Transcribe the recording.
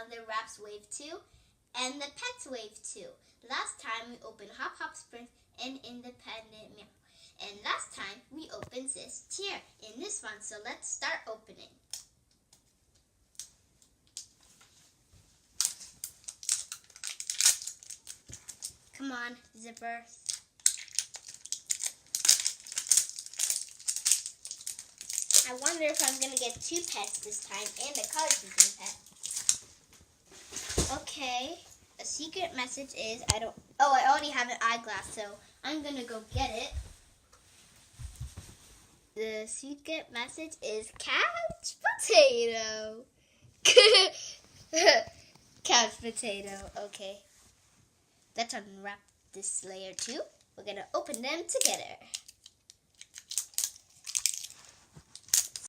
the Wraps Wave 2 and the Pets Wave 2. Last time we opened Hop Hop Springs and Independent Meow. And last time we opened this chair in this one. So let's start opening. Come on, zipper. I wonder if I'm going to get 2 pets this time and a color changing pet. Okay, a secret message is, I already have an eyeglass, so I'm going to go get it. The secret message is Couch Potato. Couch Potato, okay. Let's unwrap this layer too. We're going to open them together.